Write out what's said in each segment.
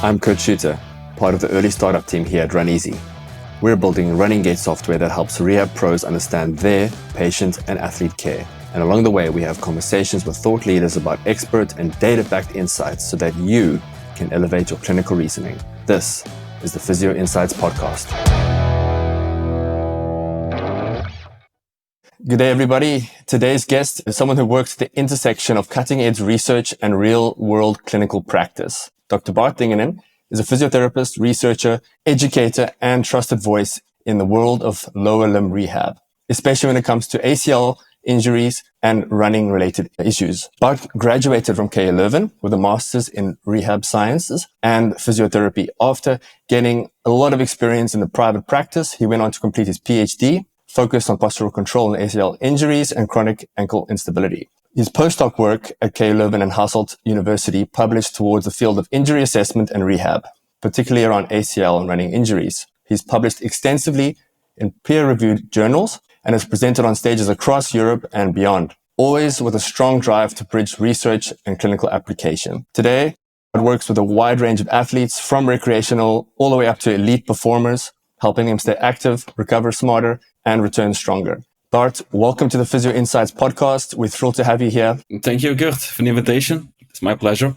I'm Kurt Shooter, part of the early startup team here at Run Easy. We're building running gait software that helps rehab pros understand their patient and athlete care. And along the way, we have conversations with thought leaders about expert and data-backed insights so that you can elevate your clinical reasoning. This is the Physio Insights podcast. Good day, everybody. Today's guest is someone who works at the intersection of cutting-edge research and real-world clinical practice. Dr. Bart Dingenen is a physiotherapist, researcher, educator, and trusted voice in the world of lower limb rehab, especially when it comes to ACL injuries and running-related issues. Bart graduated from KU Leuven with a master's in rehab sciences and physiotherapy. After getting a lot of experience in the private practice, he went on to complete his PhD, focused on postural control in ACL injuries and chronic ankle instability. His postdoc work at KU Leuven and Hasselt University published towards the field of injury assessment and rehab, particularly around ACL and running injuries. He's published extensively in peer-reviewed journals and has presented on stages across Europe and beyond, always with a strong drive to bridge research and clinical application. Today, it works with a wide range of athletes from recreational all the way up to elite performers, helping them stay active, recover smarter, and return stronger. Bart, welcome to the Physio Insights podcast. We're thrilled to have you here. Thank you, Kurt, for the invitation. It's my pleasure.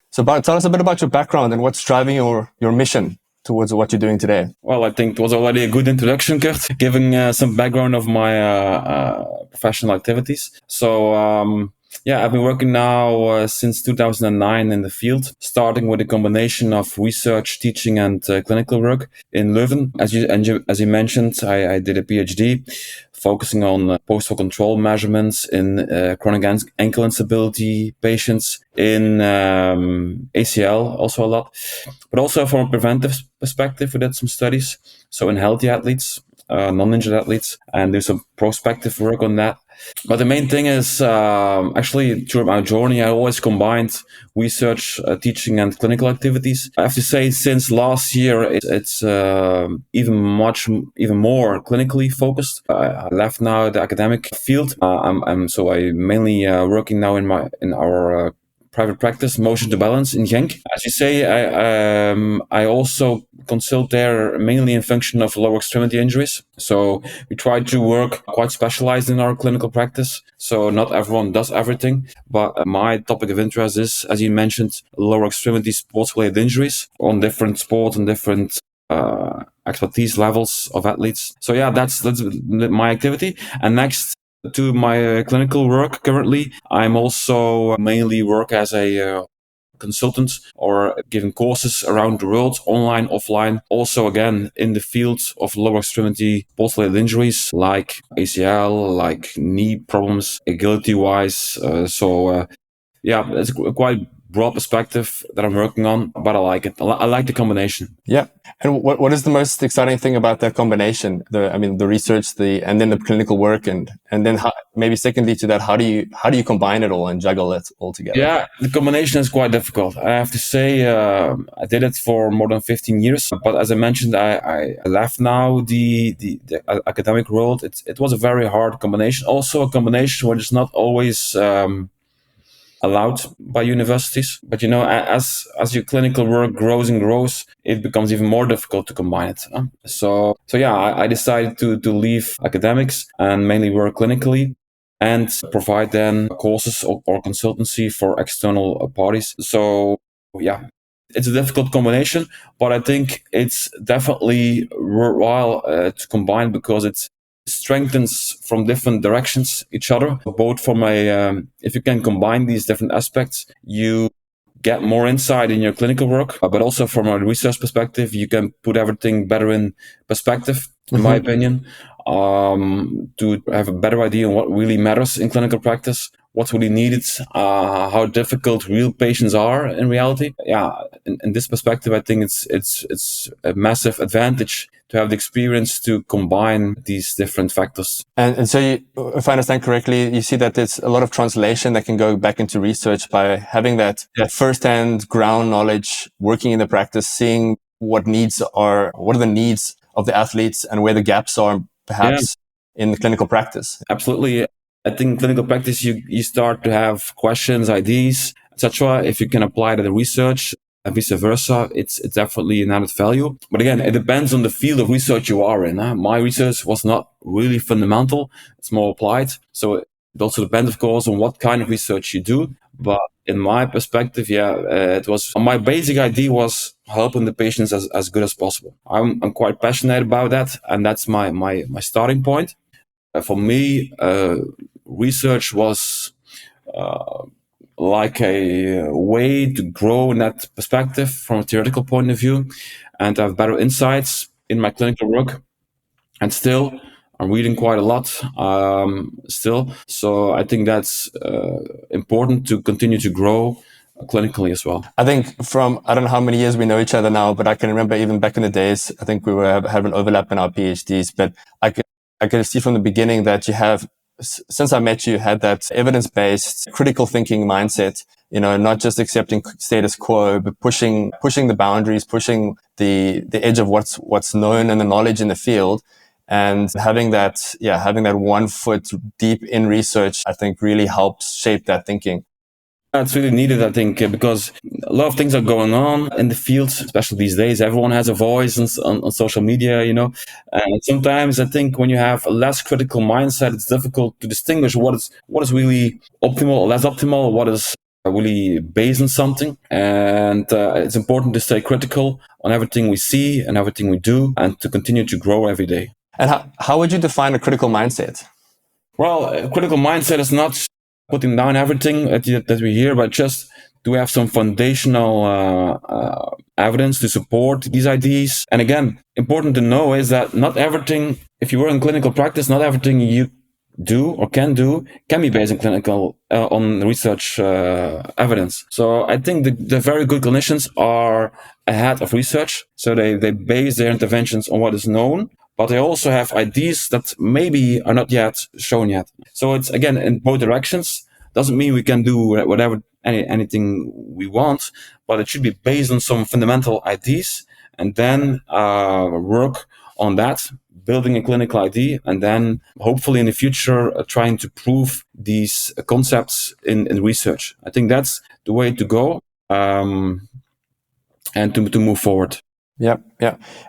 So Bart, tell us a bit about your background and what's driving your mission towards what you're doing today. Well, I think it was already a good introduction, Kurt, giving some background of my professional activities. So, I've been working now since 2009 in the field, starting with a combination of research, teaching, and clinical work in Leuven. As you mentioned, I did a PhD focusing on postural control measurements in chronic ankle instability patients, in ACL also a lot, but also from a preventive perspective, we did some studies. So in healthy athletes, non-injured athletes, and do some prospective work on that. But the main thing is, actually, during my journey, I always combined research, teaching, and clinical activities. I have to say, since last year, it's even more clinically focused. I left now the academic field. I'm mainly working now in our private practice, Motion to Balance in Genk. As you say, I also consult there mainly in function of lower extremity injuries. So we try to work quite specialized in our clinical practice. So not everyone does everything, but my topic of interest is, as you mentioned, lower extremity sports-related injuries on different sports and different expertise levels of athletes. So yeah, that's my activity. And next to my clinical work currently, I'm also mainly work as a consultant or giving courses around the world, online, offline. Also, again, in the field of lower extremity sports-related injuries like ACL, like knee problems, agility-wise. It's quite broad perspective that I'm working on, but I like it. I like the combination. Yeah. And what is the most exciting thing about that combination? The research, and then the clinical work, and then maybe secondly to that, how do you combine it all and juggle it all together? Yeah, the combination is quite difficult. I have to say, I did it for more than 15 years, but as I mentioned, I left now the academic world. It was a very hard combination. Also a combination where it's not always allowed by universities. But as your clinical work grows and grows, it becomes even more difficult to combine it. I decided to leave academics and mainly work clinically and provide then courses or consultancy for external parties. So yeah, it's a difficult combination, but I think it's definitely worthwhile to combine because it's strengthens from different directions each other, both from if you can combine these different aspects, you get more insight in your clinical work, but also from a research perspective, you can put everything better in perspective, in my opinion, to have a better idea on what really matters in clinical practice, what's really needed, how difficult real patients are in reality. Yeah, in this perspective, I think it's a massive advantage to have the experience to combine these different factors. And so, if I understand correctly, you see that there's a lot of translation that can go back into research by having that first-hand ground knowledge, working in the practice, seeing what are the needs of the athletes and where the gaps are, perhaps, in the clinical practice. Absolutely. I think in clinical practice, you start to have questions, ideas, etc. If you can apply to the research, and vice versa. It's definitely an added value. But again, it depends on the field of research you are in. My research was not really fundamental; it's more applied. So it also depends, of course, on what kind of research you do. But in my perspective, it was my basic idea was helping the patients as good as possible. I'm quite passionate about that, and that's my starting point. For me, research was like a way to grow in that perspective from a theoretical point of view and have better insights in my clinical work. And still, I'm reading quite a lot still. So I think that's important to continue to grow clinically as well. I think I don't know how many years we know each other now, but I can remember even back in the days, I think we were having an overlap in our PhDs, but I could see from the beginning that you have, since I met you, had that evidence-based critical thinking mindset, not just accepting status quo, but pushing the boundaries, pushing the edge of what's known and the knowledge in the field. And having that 1 foot deep in research, I think really helps shape that thinking. It's really needed, I think, because a lot of things are going on in the field, especially these days. Everyone has a voice on social media, And sometimes I think when you have a less critical mindset, it's difficult to distinguish what is really optimal or less optimal, what is really based on something. And it's important to stay critical on everything we see and everything we do, and to continue to grow every day. And how would you define a critical mindset? Well, a critical mindset is not putting down everything that we hear, but just to have some foundational evidence to support these ideas. And again, important to know is that not everything, if you were in clinical practice, not everything you do or can be based on clinical on research evidence. So I think the very good clinicians are ahead of research. So they base their interventions on what is known, but they also have ideas that maybe are not yet shown yet. So it's again in both directions. Doesn't mean we can do whatever anything we want, but it should be based on some fundamental ideas, and then work on that, building a clinical idea, and then hopefully in the future trying to prove these concepts in research. I think that's the way to go, and to move forward. Yeah.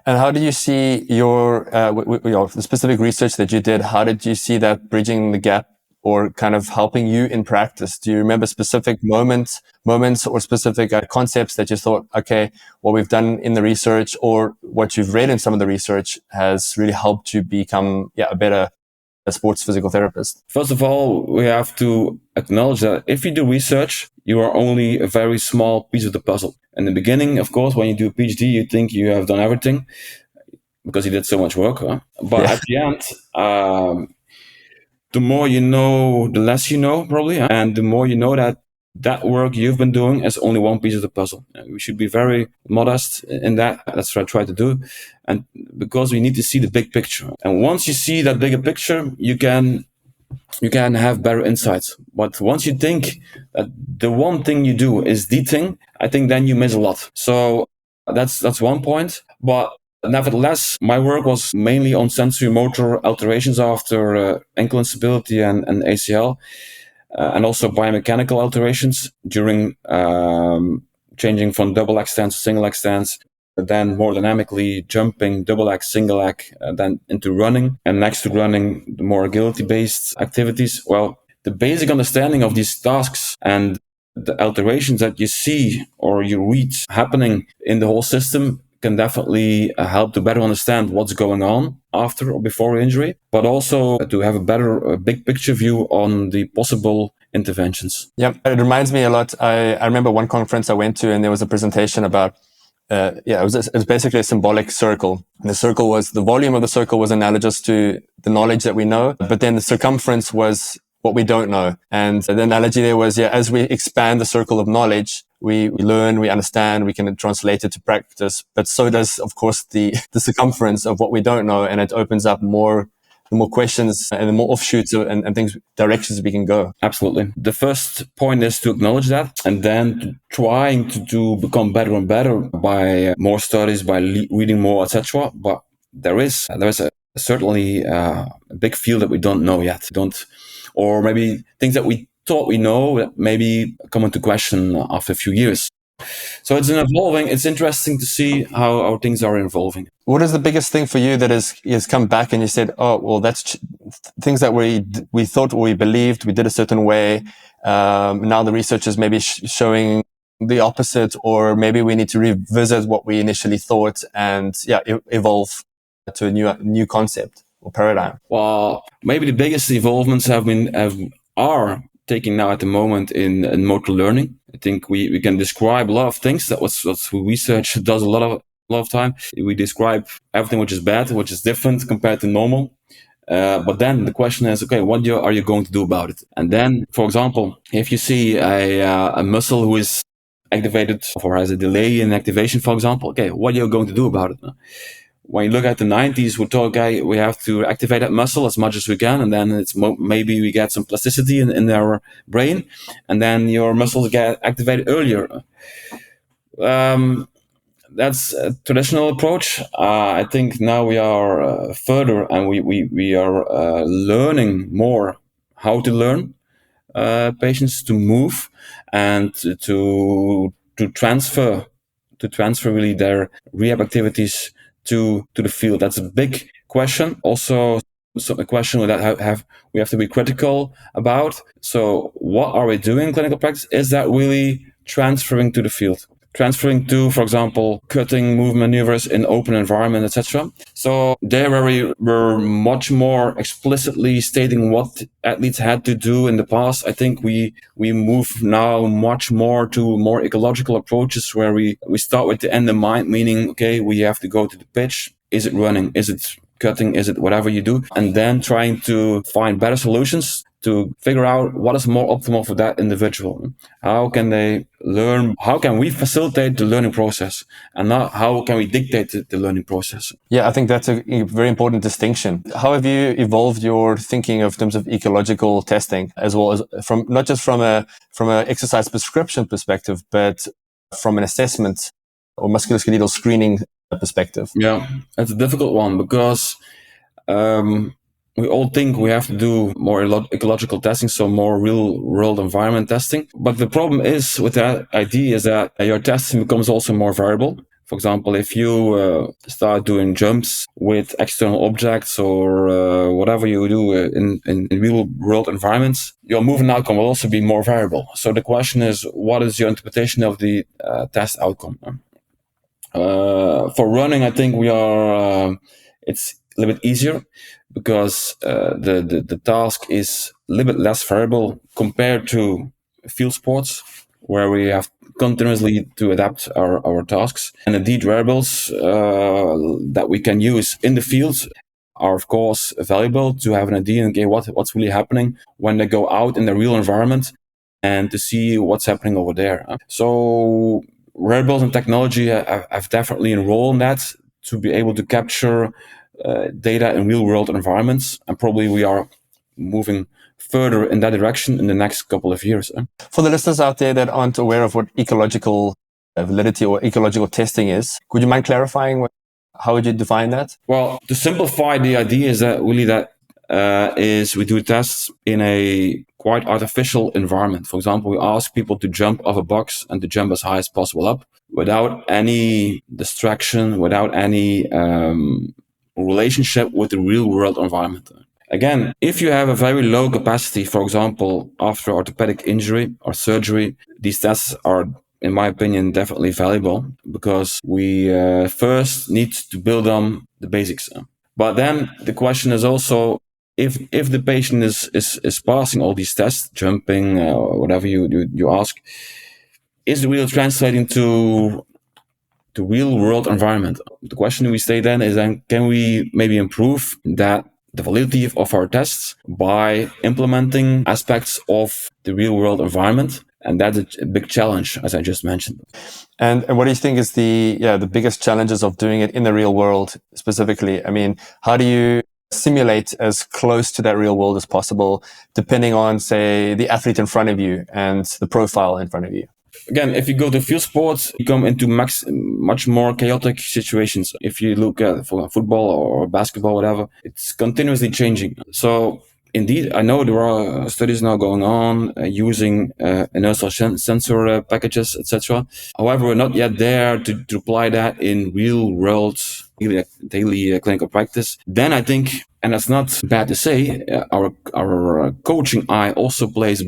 And how did you see your the specific research that you did? How did you see that bridging the gap or kind of helping you in practice? Do you remember specific moments or specific concepts that you thought, okay, what we've done in the research or what you've read in some of the research has really helped you become a better sports physical therapist? First of all, we have to acknowledge that if you do research, you are only a very small piece of the puzzle. In the beginning, of course, when you do a PhD, you think you have done everything because you did so much work. But at the end, the more you know, the less you know, probably. And the more you know that work you've been doing is only one piece of the puzzle. We should be very modest in that. That's what I try to do. And because we need to see the big picture. And once you see that bigger picture, you can have better insights. But once you think that the one thing you do is the thing, I think then you miss a lot. So that's one point. But nevertheless, my work was mainly on sensory motor alterations after ankle instability and ACL. And also biomechanical alterations during changing from double leg stance to single leg stance, then more dynamically jumping double leg, single leg, then into running. And next to running, the more agility-based activities. Well, the basic understanding of these tasks and the alterations that you see or you read happening in the whole system can definitely help to better understand what's going on after or before injury, but also to have a better big picture view on the possible interventions. Yeah, it reminds me a lot. I remember one conference I went to, and there was a presentation about, it was basically a symbolic circle. And the volume of the circle was analogous to the knowledge that we know, but then the circumference was what we don't know. And the analogy there was, as we expand the circle of knowledge, we learn, we understand, we can translate it to practice. But so does, of course, the circumference of what we don't know. And it opens up the more questions and the more offshoots and things, directions we can go. Absolutely. The first point is to acknowledge that, and then trying to become better and better by more studies, by reading more, etc. But there is certainly a big field that we don't know yet. Or maybe things that we thought we know that maybe come into question after a few years. So it's interesting to see how things are evolving. What is the biggest thing for you that has come back and you said, oh, well, that's things that we thought or we believed we did a certain way. Now the research is maybe showing the opposite, or maybe we need to revisit what we initially thought and evolve to a new concept or paradigm. Well, maybe the biggest evolvements are taking now at the moment in motor learning. I think we can describe a lot of things. That's what research does a lot of time. We describe everything which is bad, which is different compared to normal. But then the question is, okay, what are you going to do about it? And then, for example, if you see a muscle who is activated or has a delay in activation, for example, okay, what are you going to do about it? When you look at the 90s, we thought, okay, we have to activate that muscle as much as we can, and then it's maybe we get some plasticity in our brain, and then your muscles get activated earlier. That's a traditional approach. I think now we are further, and we are learning more how to learn patients to move and to transfer really their rehab activities to the field. That's a big question. Also, a question that we have to be critical about. So, what are we doing in clinical practice? Is that really transferring to the field? Transferring to, for example, cutting movement maneuvers in open environment, etc. So there where we were much more explicitly stating what athletes had to do in the past, I think we move now much more to more ecological approaches where we start with the end in mind, meaning, okay, we have to go to the pitch. Is it running? Is it cutting? Is it whatever you do? And then trying to find better solutions to figure out what is more optimal for that individual. How can they learn? How can we facilitate the learning process, and not how can we dictate the learning process? Yeah, I think that's a very important distinction. How have you evolved your thinking in terms of ecological testing, as well as from not just from a exercise prescription perspective, but from an assessment or musculoskeletal screening perspective? Yeah, it's a difficult one because we all think we have to do more ecological testing, so more real world environment testing. But the problem is with that idea is that your testing becomes also more variable. For example, if you start doing jumps with external objects or whatever you do in real world environments, your movement outcome will also be more variable. So the question is, what is your interpretation of the test outcome? For running, I think it's a little bit easier because the task is a little bit less variable compared to field sports, where we have continuously to adapt our tasks. And indeed, variables that we can use in the field are, of course, valuable to have an idea and okay, what's really happening when they go out in the real environment and to see what's happening over there. So wearables and technology have definitely a role in that to be able to capture data in real world environments, and probably we are moving further in that direction in the next couple of years. For the listeners out there that aren't aware of what ecological validity or ecological testing is, could you mind clarifying how would you define that? Well, to simplify, the idea is that really is we do tests in a quite artificial environment. For example, we ask people to jump off a box and to jump as high as possible up without any distraction, without any relationship with the real world environment. Again, if you have a very low capacity, for example, after orthopedic injury or surgery, these tests are, in my opinion, definitely valuable because we first need to build on the basics. But then the question is also, if the patient is passing all these tests, jumping, whatever you ask, is it really translating to real world environment? The question we stay then is, then can we maybe improve the validity of our tests by implementing aspects of the real world environment? And that's a big challenge, as I just mentioned. And what do you think is the biggest challenges of doing it in the real world specifically? I mean, how do you simulate as close to that real world as possible, depending on, say, the athlete in front of you and the profile in front of you? Again, if you go to field sports, you come into much more chaotic situations. If you look at for football or basketball, whatever, it's continuously changing. So indeed, I know there are studies now going on using inertial sensor packages, etc. However, we're not yet there to apply that in real world daily clinical practice. Then I think, and that's not bad to say, our coaching eye also plays a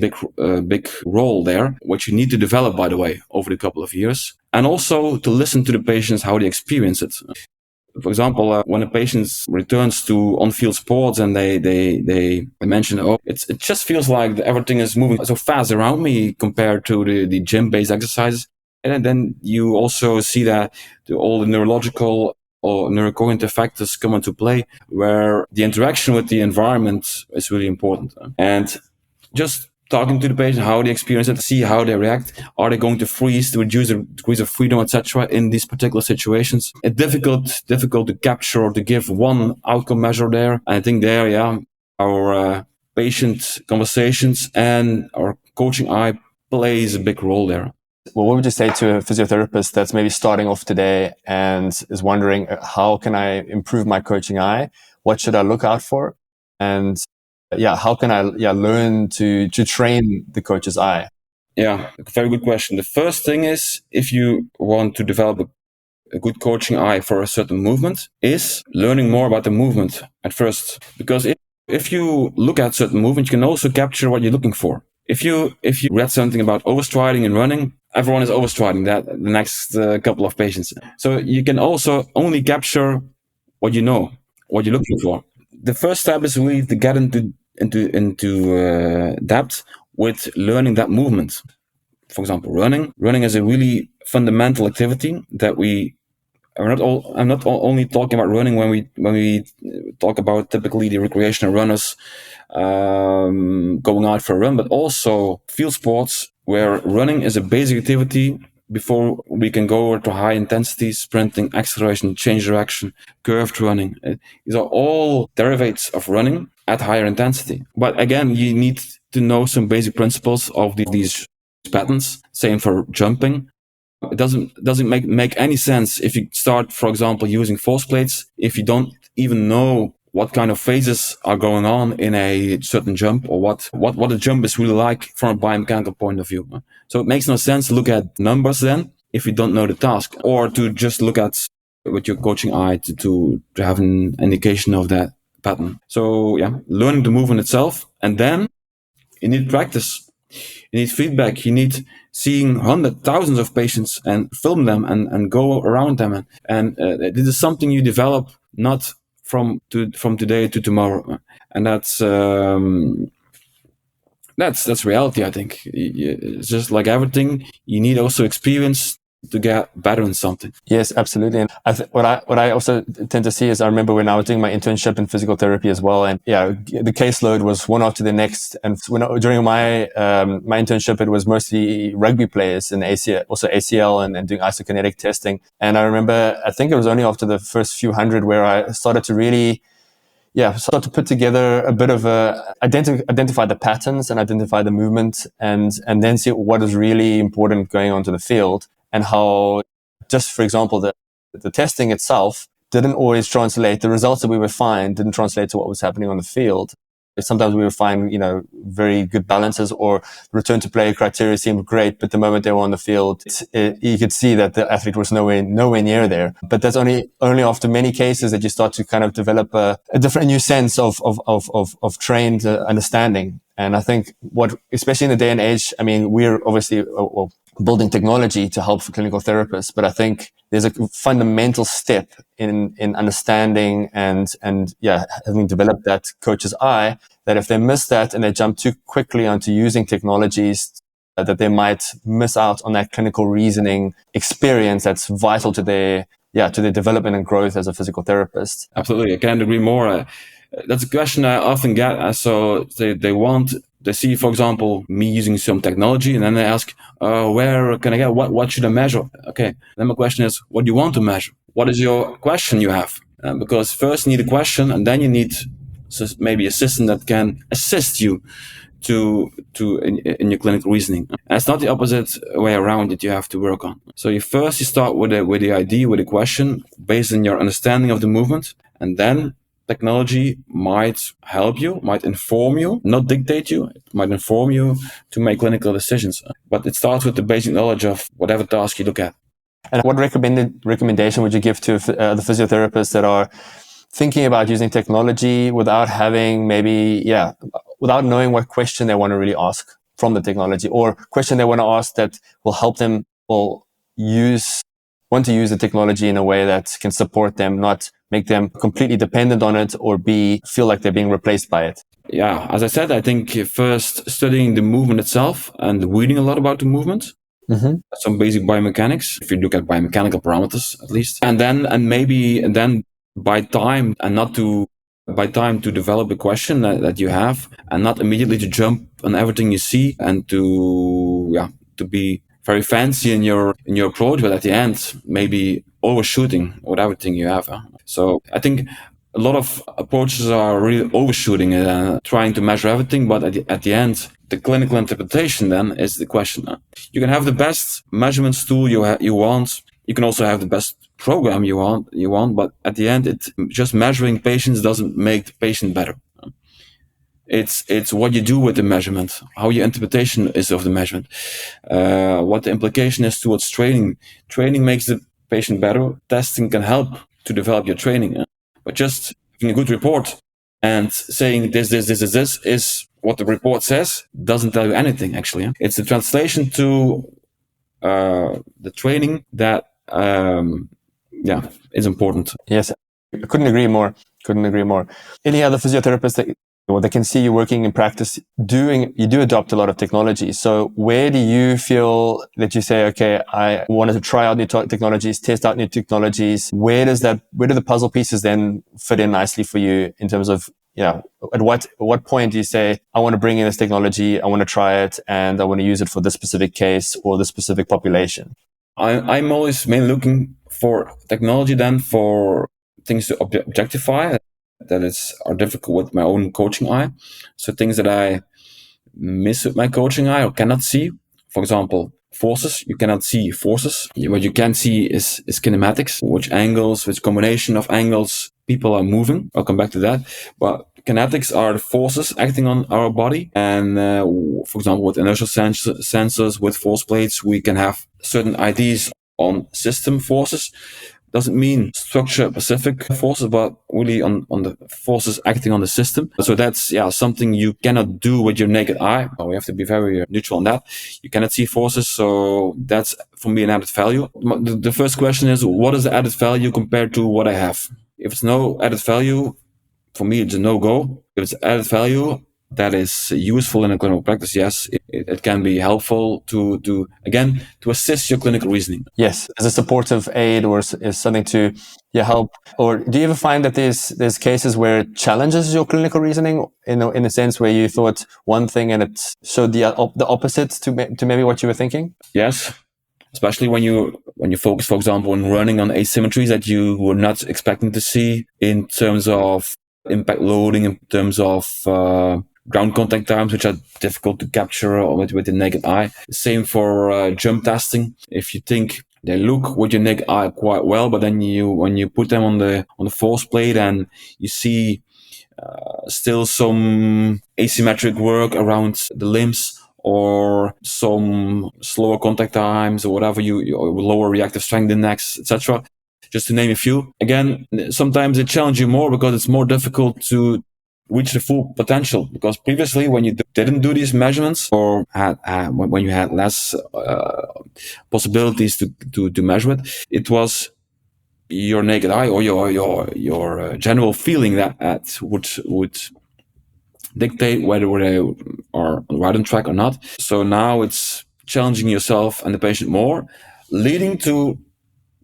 big role there, which you need to develop, by the way, over the couple of years, and also to listen to the patients how they experience it. For example, when a patient returns to on-field sports and they mention, oh, it just feels like everything is moving so fast around me compared to the gym-based exercises. And then you also see that all the neurological or neurocognitive factors come into play, where the interaction with the environment is really important. And just talking to the patient, how they experience it, see how they react. Are they going to freeze to reduce the degrees of freedom, etc. in these particular situations? It's difficult to capture or to give one outcome measure there. And I think there, yeah, our patient conversations and our coaching eye plays a big role there. Well, what would you say to a physiotherapist that's maybe starting off today and is wondering, how can I improve my coaching eye? What should I look out for? And how can I learn to train the coach's eye? Yeah, very good question. The first thing is, if you want to develop a good coaching eye for a certain movement, is learning more about the movement at first. Because if you look at certain movement, you can also capture what you're looking for. If you read something about overstriding and running, everyone is overstriding that the next couple of patients. So you can also only capture what you know, what you're looking for. The first step is really to get into depth with learning that movement. For example, running. Running is a really fundamental activity that I'm not only talking about running when we talk about typically the recreational runners going out for a run, but also field sports where running is a basic activity before we can go to high intensity sprinting, acceleration, change direction, curved running. These are all derivatives of running at higher intensity. But again, you need to know some basic principles of these patterns. Same for jumping. It doesn't make any sense if you start, for example, using force plates if you don't even know what kind of phases are going on in a certain jump, or what a jump is really like from a biomechanical point of view. So it makes no sense to look at numbers then if you don't know the task, or to just look at with your coaching eye to have an indication of that pattern. So yeah, learning the movement itself, and then you need practice. You need feedback. You need seeing thousands of patients and film them and go around them. And this is something you develop not from today to tomorrow. And that's reality, I think. It's just like everything. You need also experience to get better in something. Yes, absolutely. And what I also tend to see is, I remember when I was doing my internship in physical therapy as well, and the caseload was one after the next. And during my my internship, it was mostly rugby players and ACL and doing isokinetic testing. And I remember, I think it was only after the first few hundred where I started to really start to put together a bit of identify the patterns and identify the movement, and then see what is really important going onto the field, and how, just for example, the testing itself didn't always translate. The results that we would find didn't translate to what was happening on the field. Sometimes we would find, very good balances, or return to play criteria seemed great, but the moment they were on the field, you could see that the athlete was nowhere near there. But that's only after many cases that you start to kind of develop a new sense of trained understanding. And I think especially in the day and age, I mean, we're obviously building technology to help for clinical therapists, but I think there's a fundamental step in understanding and having developed that coach's eye, that if they miss that and they jump too quickly onto using technologies, that they might miss out on that clinical reasoning experience that's vital to their development and growth as a physical therapist. Absolutely, I can't agree more. That's a question I often get. So they see, for example, me using some technology, and then they ask, where can I get, what should I measure? Okay, then my question is, what do you want to measure? What is your question you have? Because first you need a question, and then you need maybe a system that can assist you in your clinical reasoning. And it's not the opposite way around that you have to work on. So you start with the idea, with a question, based on your understanding of the movement, and then technology might help you, might inform you, not dictate you. It might inform you to make clinical decisions. But it starts with the basic knowledge of whatever task you look at. And what recommendation would you give to the physiotherapists that are thinking about using technology without having without knowing what question they want to really ask from the technology, or question they want to ask that will help them want to use the technology in a way that can support them, not make them completely dependent on it or feel like they're being replaced by it? Yeah, as I said, I think first studying the movement itself and reading a lot about the movement. Mm-hmm. Some basic biomechanics, if you look at biomechanical parameters at least. And then by time to develop a question that you have, and not immediately to jump on everything you see and to be very fancy in your approach, but at the end maybe overshooting with everything you have. So I think a lot of approaches are really overshooting and trying to measure everything, but at the end, the clinical interpretation then is the question. You can have the best measurements tool you want. You can also have the best program you want, but at the end, just measuring patients doesn't make the patient better. It's what you do with the measurement, how your interpretation is of the measurement, what the implication is towards training. Training makes the patient better. Testing can help to develop your training. But just having a good report and saying this is what the report says doesn't tell you anything, actually. It's the translation to the training that is important. Yes, I couldn't agree more. Any other physiotherapists that can see you working in practice you do adopt a lot of technology. So where do you feel that you say, okay, I wanted to try out new technologies, test out new technologies? Where do the puzzle pieces then fit in nicely for you in terms of, at what point do you say, I want to bring in this technology, I want to try it, and I want to use it for this specific case or this specific population? I'm always mainly looking for technology then for things to objectify that are difficult with my own coaching eye. So things that I miss with my coaching eye or cannot see. For example, forces. You cannot see forces. What you can see is kinematics, which combination of angles people are moving. I'll come back to that. But kinetics are the forces acting on our body. And for example, with inertial sensors, with force plates, we can have certain ideas on system forces. Doesn't mean structure-specific forces, but really on the forces acting on the system. So that's something you cannot do with your naked eye. We have to be very neutral on that. You cannot see forces, so that's for me an added value. The first question is, what is the added value compared to what I have? If it's no added value, for me it's a no-go. If it's added value that is useful in a clinical practice, yes, it can be helpful to assist your clinical reasoning. Yes, as a supportive aid or is something to help. Or do you ever find that there's cases where it challenges your clinical reasoning in a sense where you thought one thing and it showed the opposite to maybe what you were thinking? Yes. Especially when you focus, for example, on running on asymmetries that you were not expecting to see in terms of impact loading, in terms of ground contact times, which are difficult to capture with the naked eye. Same for jump testing. If you think they look with your naked eye quite well, but then when you put them on the force plate and you see still some asymmetric work around the limbs, or some slower contact times, or whatever, you lower reactive strength index, etc. Just to name a few. Again, sometimes it challenges you more because it's more difficult to reach the full potential. Because previously, when you didn't do these measurements, or when you had less possibilities to measure it was your naked eye or your general feeling that would dictate whether they are right on track or not. So now it's challenging yourself and the patient more, leading to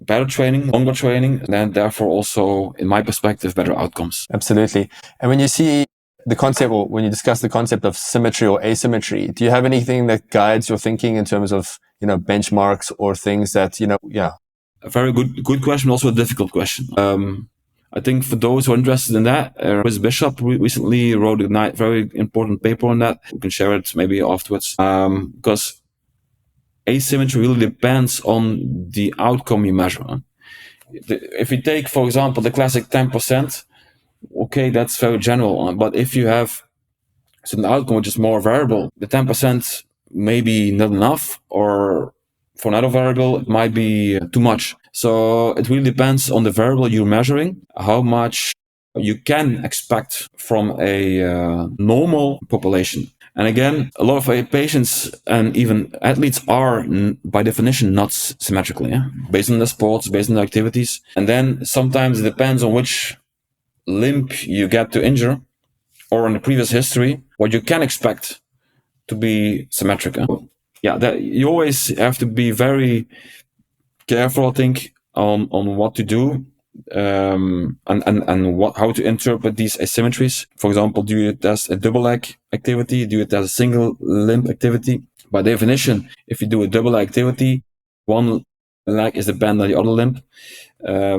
better training, longer training, and therefore also, in my perspective, better outcomes. Absolutely. And when you see the concept, or when you discuss the concept of symmetry or asymmetry, do you have anything that guides your thinking in terms of, benchmarks or things that, A very good question, also a difficult question. I think for those who are interested in that, Chris Bishop recently wrote a very important paper on that. We can share it maybe afterwards. Because asymmetry really depends on the outcome you measure. If we take, for example, the classic 10%, okay, that's very general. But if you have certain outcome which is more variable, the 10% may be not enough, or for another variable, it might be too much. So it really depends on the variable you're measuring, how much you can expect from a normal population. And again, a lot of patients and even athletes are, by definition, not symmetrically, based on the sports, based on the activities. And then sometimes it depends on which limb you get to injure, or on the previous history, what you can expect to be symmetric. Yeah, that you always have to be very careful, I think, on what to do, and how to interpret these asymmetries. For example, do you test a double leg activity? Do you test a single limb activity? By definition, if you do a double leg activity, one leg is dependent on the other limb.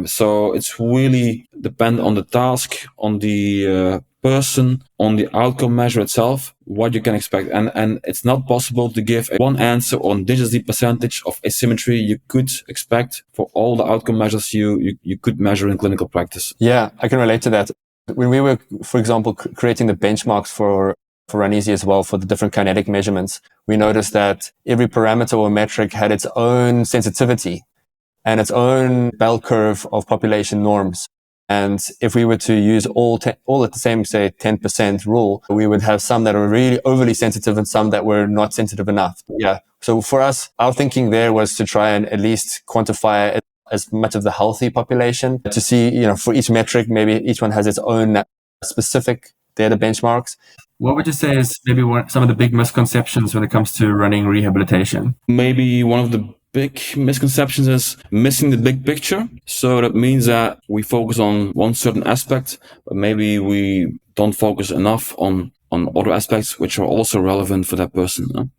So it's really depend on the task, on the person, on the outcome measure itself, what you can expect. And it's not possible to give one answer on this is the percentage of asymmetry you could expect for all the outcome measures you could measure in clinical practice. Yeah, I can relate to that. When we were, for example, creating the benchmarks for Ranisi as well, for the different kinetic measurements, we noticed that every parameter or metric had its own sensitivity and its own bell curve of population norms. And if we were to use all at the same, say, 10% rule, we would have some that are really overly sensitive and some that were not sensitive enough. Yeah. So for us, our thinking there was to try and at least quantify as much of the healthy population to see, for each metric, maybe each one has its own specific data benchmarks. What would you say is maybe some of the big misconceptions when it comes to running rehabilitation? Maybe one of the big misconceptions is missing the big picture. So that means that we focus on one certain aspect, but maybe we don't focus enough on other aspects which are also relevant for that person.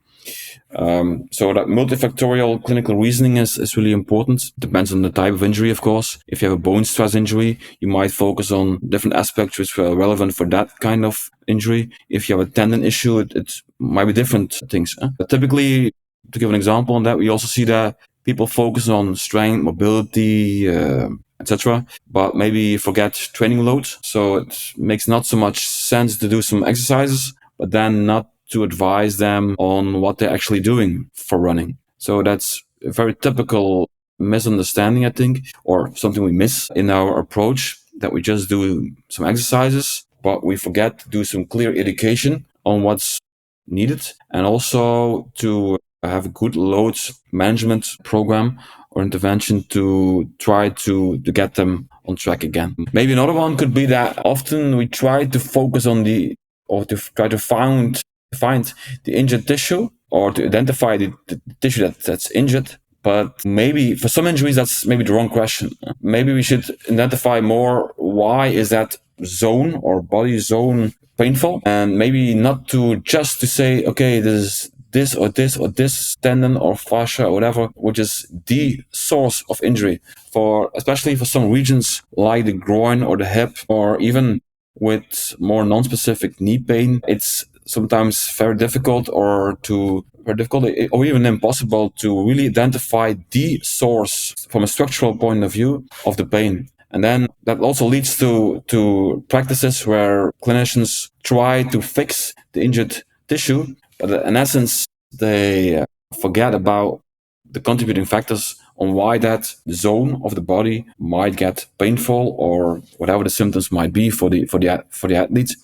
So that multifactorial clinical reasoning is really important. Depends on the type of injury, of course. If you have a bone stress injury, you might focus on different aspects which are relevant for that kind of injury. If you have a tendon issue, it might be different things. But typically, to give an example on that, we also see that people focus on strength, mobility, etc., but maybe forget training load. So it makes not so much sense to do some exercises, but then not to advise them on what they're actually doing for running. So that's a very typical misunderstanding, I think, or something we miss in our approach, that we just do some exercises, but we forget to do some clear education on what's needed, and also to have a good load management program or intervention to try to get them on track again. Maybe another one could be that often we try to focus on to try to find the injured tissue, or to identify the tissue that's injured. But maybe for some injuries, that's maybe the wrong question. Maybe we should identify more, why is that zone or body zone painful? And maybe not to say, okay, this or this tendon or fascia or whatever, which is the source of injury. Especially for some regions like the groin or the hip, or even with more non-specific knee pain, it's sometimes very difficult or even impossible to really identify the source from a structural point of view of the pain. And then that also leads to practices where clinicians try to fix the injured tissue, but in essence, they forget about the contributing factors on why that zone of the body might get painful, or whatever the symptoms might be for the athletes.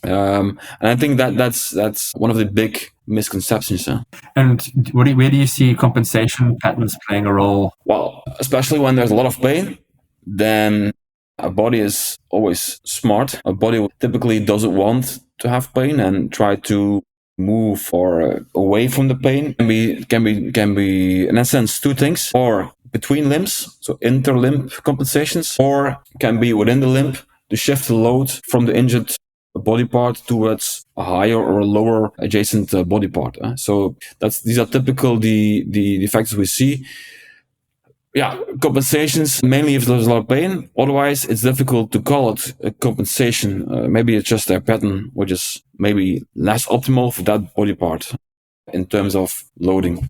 And I think that's one of the big misconceptions. And where do you see compensation patterns playing a role? Well, especially when there's a lot of pain, then our body is always smart. Our body typically doesn't want to have pain and try to move or away from the pain. Can be in essence two things, or between limbs, so interlimb compensations, or can be within the limb to shift the load from the injured body part towards a higher or a lower adjacent body part. So these are typical the factors we see. Yeah, compensations, mainly if there's a lot of pain. Otherwise, it's difficult to call it a compensation. Maybe it's just a pattern which is maybe less optimal for that body part in terms of loading.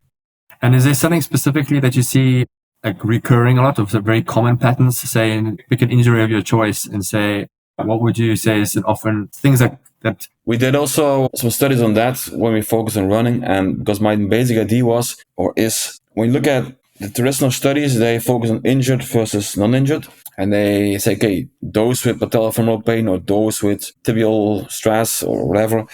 And is there something specifically that you see like recurring a lot of very common patterns? Say, pick an injury of your choice and say, what would you say is often things that we did also some studies on that when we focus on running, and because my basic idea was, or is, when you look at the traditional studies, they focus on injured versus non-injured, and they say, okay, those with patellofemoral pain or those with tibial stress or whatever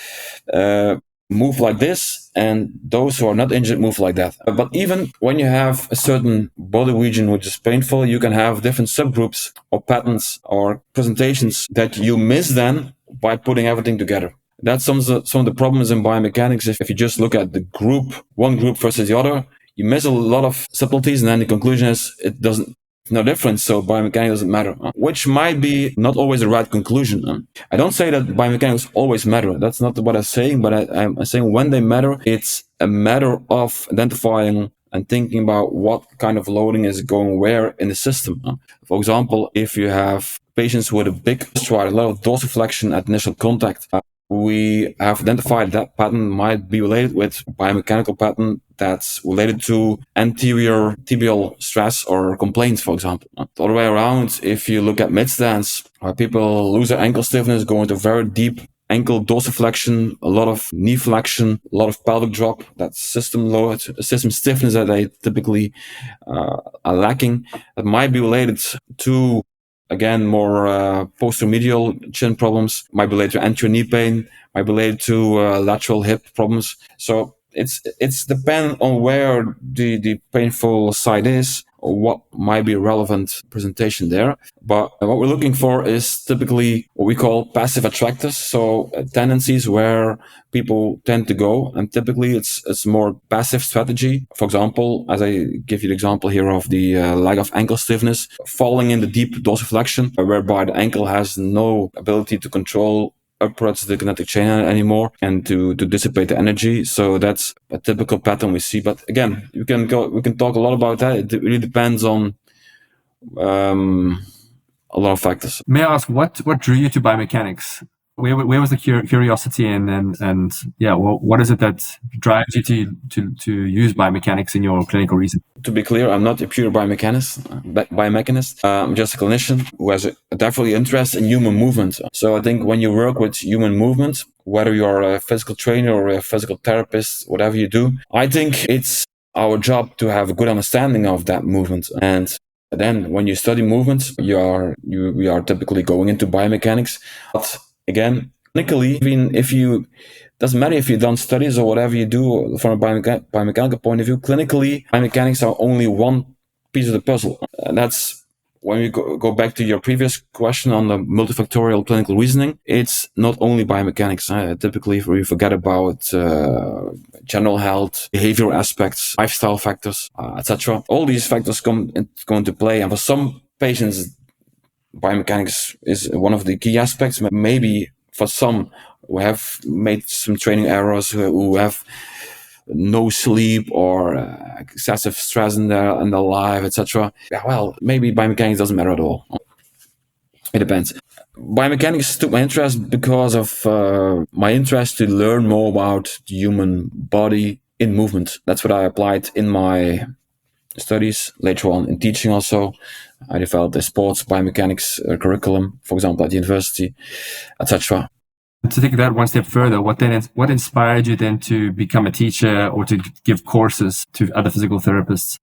move like this, and those who are not injured move like that. But even when you have a certain body region which is painful, you can have different subgroups or patterns or presentations that you miss then by putting everything together. That's some of the problems in biomechanics. If you just look at the group, one group versus the other, you miss a lot of subtleties, and then the conclusion is it doesn't, no difference, so biomechanics doesn't matter, which might be not always the right conclusion. I don't say that biomechanics always matter. That's not what I'm saying, but I'm saying when they matter, it's a matter of identifying and thinking about what kind of loading is going where in the system. For example, if you have patients with a big stride, a lot of dorsiflexion at initial contact, we have identified that pattern might be related with biomechanical pattern that's related to anterior tibial stress or complaints, for example. The other way around, if you look at mid-stance, people lose their ankle stiffness, go into very deep ankle dorsiflexion, a lot of knee flexion, a lot of pelvic drop, that's system stiffness that they typically are lacking. That might be related to, again, more posteromedial chin problems, might be related to anterior knee pain, might be related to lateral hip problems. So it's depend on where the painful side is, or what might be a relevant presentation there. But what we're looking for is typically what we call passive attractors, so tendencies where people tend to go, and typically it's more passive strategy. For example, as I give you the example here of the lack of ankle stiffness, falling in the deep dorsiflexion, whereby the ankle has no ability to control upwards the kinetic chain anymore and to dissipate the energy. So that's a typical pattern we see. But again, we can talk a lot about that. It really depends on a lot of factors. May I ask what drew you to biomechanics? Where was the curiosity and yeah, what is it that drives you to use biomechanics in your clinical reason? To be clear, I'm not a pure biomechanist. I'm just a clinician who has a definitely interest in human movement. So I think when you work with human movement, whether you're a physical trainer or a physical therapist, whatever you do, I think it's our job to have a good understanding of that movement. And then when you study movements, we are typically going into biomechanics. But again, clinically, even if you, doesn't matter if you've done studies or whatever you do from a biomechanical point of view, clinically, biomechanics are only one piece of the puzzle. And that's when we go back to your previous question on the multifactorial clinical reasoning. It's not only biomechanics. Typically, we forget about general health, behavioral aspects, lifestyle factors, etc. All these factors come into play. And for some patients, biomechanics is one of the key aspects. Maybe for some who have made some training errors, who have no sleep or excessive stress in their life, etc. Yeah, well, maybe biomechanics doesn't matter at all. It depends. Biomechanics took my interest because of my interest to learn more about the human body in movement. That's what I applied in my studies, later on in teaching also. I developed a sports biomechanics curriculum, for example, at the university, etc. To take that one step further, what inspired you then to become a teacher or to give courses to other physical therapists?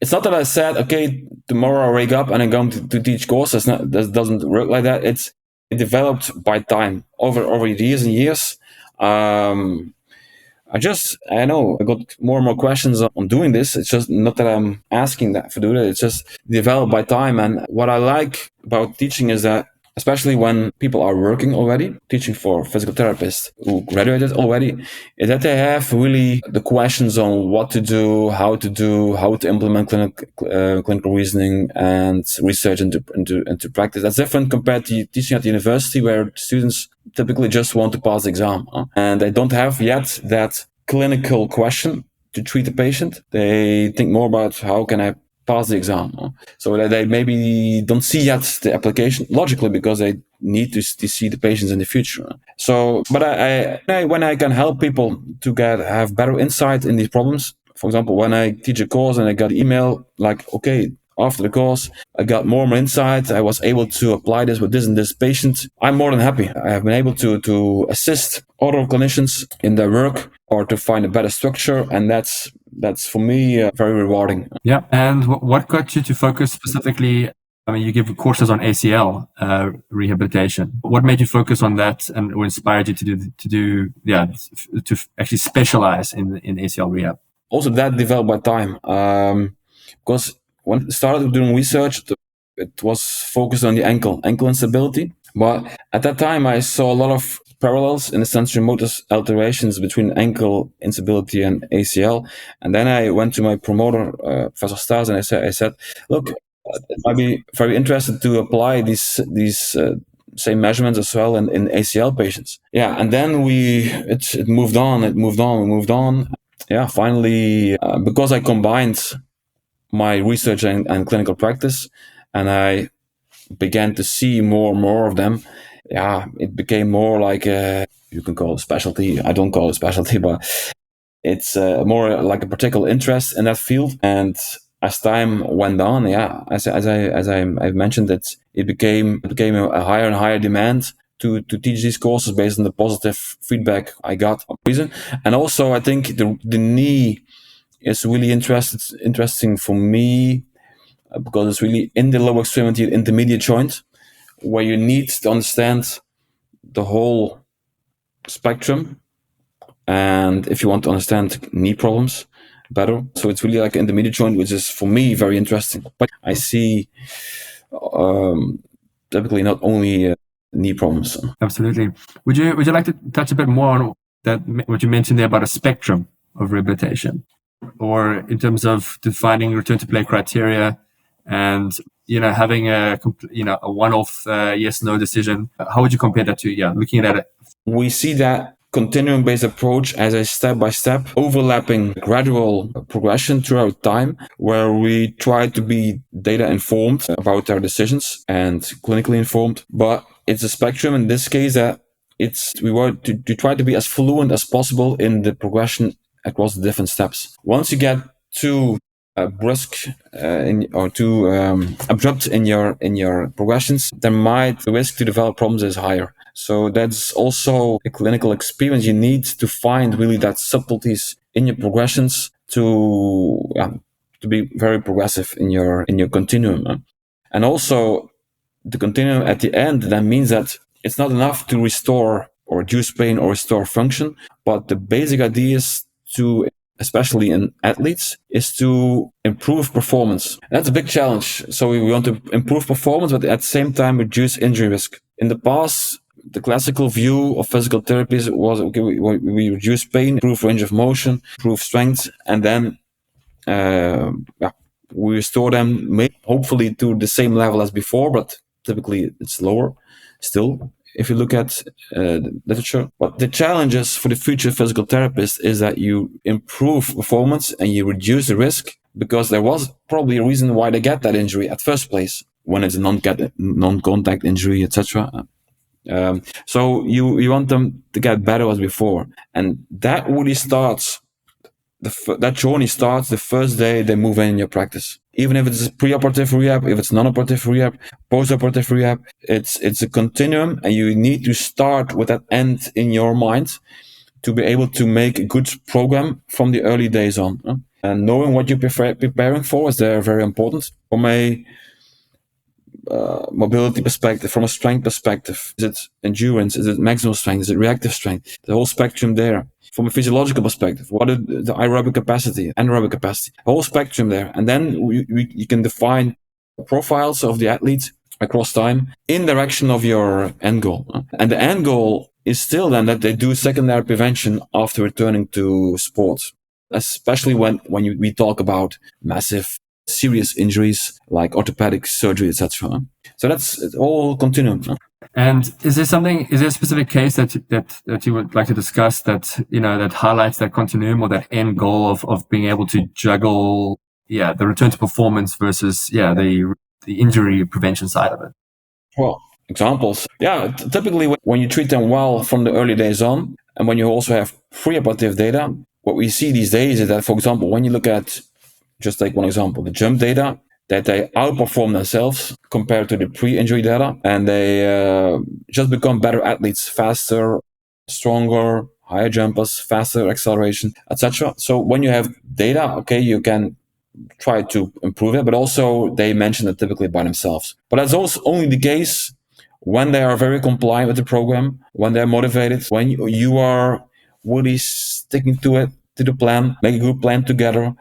It's not that I said, okay, tomorrow I wake up and I'm going to teach courses. That doesn't work like that. It developed by time over years and years. I got more and more questions on doing this. It's just not that I'm asking that for doing it. It's just developed by time. And what I like about teaching is that, especially when people are working already, teaching for physical therapists who graduated already, is that they have really the questions on what to do, how to implement clinical reasoning and research into practice. That's different compared to teaching at the university, where students typically just want to pass the exam, and they don't have yet that clinical question to treat the patient. They think more about how can I pass the exam, so that they maybe don't see yet the application logically, because they need to see the patients in the future. So, but I when I can help people to have better insight in these problems, For example, when I teach a course and I got email like, okay, after the course, I got more and more insight. I was able to apply this with this and this patient. I'm more than happy. I have been able to assist other clinicians in their work or to find a better structure. And that's for me very rewarding. Yeah. And what got you to focus specifically? I mean, you give courses on ACL rehabilitation. What made you focus on that, and or inspired you to actually specialize in ACL rehab? Also, that developed by time, because when I started doing research, it was focused on the ankle instability. But at that time, I saw a lot of parallels in the sensory motor alterations between ankle instability and ACL. And then I went to my promoter, Professor Stas, and I said, look, it might be very interested to apply these same measurements as well in ACL patients. Yeah, and then it moved on. Yeah, finally, because I combined my research and clinical practice, and I began to see more and more of them. Yeah, it became more like you can call it specialty. I don't call it specialty, but it's more like a particular interest in that field. And as time went on, yeah, as I've mentioned, it became a higher and higher demand to teach these courses based on the positive feedback I got. And also, I think the knee is really interesting for me because it's really in the lower extremity, intermediate joint, where you need to understand the whole spectrum. And if you want to understand knee problems better, so it's really like an intermediate joint, which is for me very interesting. But I see typically not only knee problems. Absolutely. Would you like to touch a bit more on that? What you mentioned there about a spectrum of rehabilitation, or in terms of defining return to play criteria, and having a one-off yes/no decision. How would you compare that to looking at it? We see that continuum-based approach as a step-by-step, overlapping, gradual progression throughout time, where we try to be data informed about our decisions and clinically informed. But it's a spectrum in this case that we want to try to be as fluent as possible in the progression across the different steps. Once you get too brusque or too abrupt in your progressions, the risk to develop problems is higher. So that's also a clinical experience. You need to find really that subtleties in your progressions to be very progressive in your continuum. And also the continuum at the end, that means that it's not enough to restore or reduce pain or restore function, but the basic idea is to, especially in athletes, is to improve performance. That's a big challenge. So we want to improve performance, but at the same time reduce injury risk. In the past, the classical view of physical therapies was, okay, we reduce pain, improve range of motion, improve strength, and then we restore them, hopefully to the same level as before, but typically it's lower still if you look at literature. But the challenges for the future physical therapist is that you improve performance and you reduce the risk, because there was probably a reason why they get that injury at first place, when it's a non-contact injury, etc. So you want them to get better as before, and that really starts. That journey starts the first day they move in your practice. Even if it's pre-operative rehab, if it's non-operative rehab, post-operative rehab, it's a continuum, and you need to start with that end in your mind to be able to make a good program from the early days on. And knowing what you're preparing for is very important. From a mobility perspective, from a strength perspective, is it endurance? Is it maximal strength? Is it reactive strength? The whole spectrum there. From a physiological perspective, what is the aerobic capacity, anaerobic capacity, the whole spectrum there. And then you can define profiles of the athletes across time in direction of your end goal. And the end goal is still then that they do secondary prevention after returning to sports, especially when we talk about massive serious injuries like orthopedic surgery, etc. So that's all continuum. And is there a specific case that you would like to discuss that highlights that continuum or that end goal of being able to juggle the return to performance versus the injury prevention side of it? Well, examples. Yeah, typically when you treat them well from the early days on, and when you also have preoperative data, what we see these days is that, for example, when you look at, just like one example, the jump data, that they outperform themselves compared to the pre-injury data, and they just become better athletes, faster, stronger, higher jumpers, faster acceleration, etc. So when you have data, okay, you can try to improve it, but also they mention it typically by themselves. But that's also only the case when they are very compliant with the program, when they're motivated, when you are really sticking to it, to the plan, make a good plan together.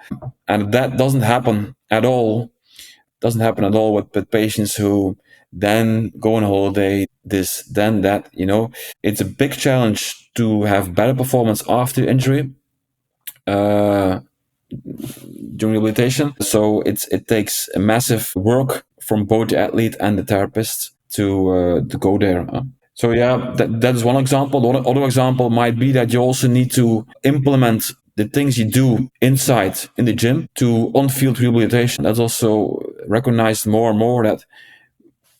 And that doesn't happen at all. Doesn't happen at all with patients who then go on holiday, this, then that, It's a big challenge to have better performance after injury. During rehabilitation. So it takes a massive work from both the athlete and the therapist to go there. So yeah, that is one example. The other example might be that you also need to implement the things you do inside in the gym to on-field rehabilitation. That's also recognized more and more, that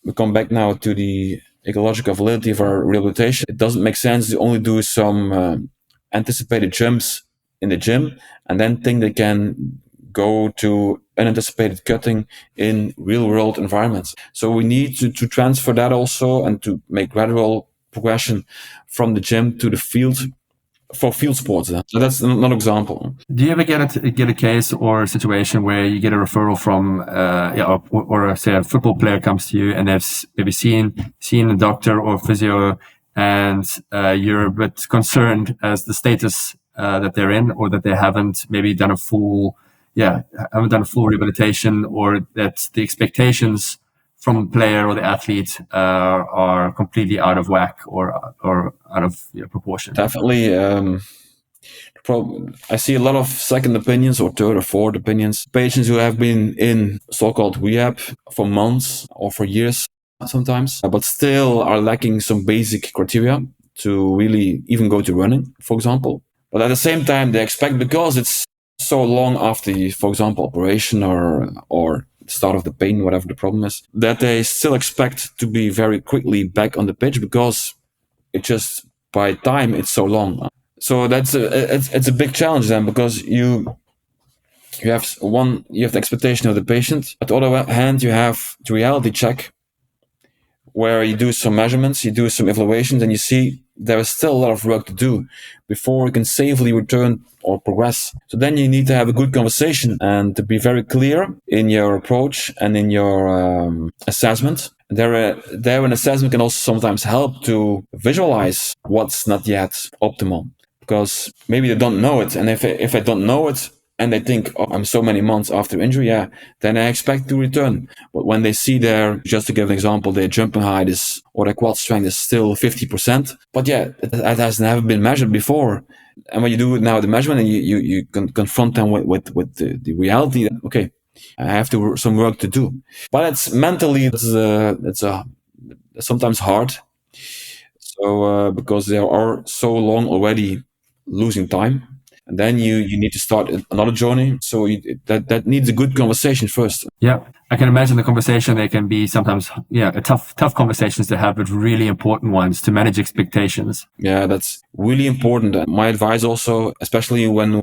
we come back now to the ecological validity of our rehabilitation. It doesn't make sense to only do some anticipated jumps in the gym and then think they can go to unanticipated cutting in real world environments. So we need to transfer that also, and to make gradual progression from the gym to the field for field sports. So that's another example. Do you ever get a case or a situation where you get a referral from, or say a football player comes to you and they've maybe seen a doctor or physio, and you're a bit concerned as the status that they're in, or that they haven't maybe done a full rehabilitation, or that the expectations from the player or the athlete are completely out of whack or out of proportion? Definitely. I see a lot of second opinions or third or fourth opinions. Patients who have been in so-called rehab for months or for years sometimes, but still are lacking some basic criteria to really even go to running, for example. But at the same time, they expect, because it's so long after, for example, operation or start of the pain, whatever the problem is, that they still expect to be very quickly back on the pitch, because it just, by time, it's so long. So it's a big challenge then, because you have the expectation of the patient. At the other hand, you have the reality check, where you do some measurements, you do some evaluations, and you see there is still a lot of work to do before you can safely return or progress. So then you need to have a good conversation and to be very clear in your approach and in your assessment. There an assessment can also sometimes help to visualize what's not yet optimal, because maybe they don't know it. And if I don't know it, and they think, oh, I'm so many months after injury, then I expect to return. But when they see just to give an example, their jumping height or their quad strength is still 50%. But it has never been measured before. And when you do now the measurement, and you can confront them with the reality, that, okay, I have some work to do. But it's mentally, it's sometimes hard. So because they are so long already losing time. And then you need to start another journey. So that needs a good conversation first. Yeah, I can imagine the conversation. They can be sometimes, tough conversations to have, but really important ones to manage expectations. Yeah, that's really important. My advice also, especially when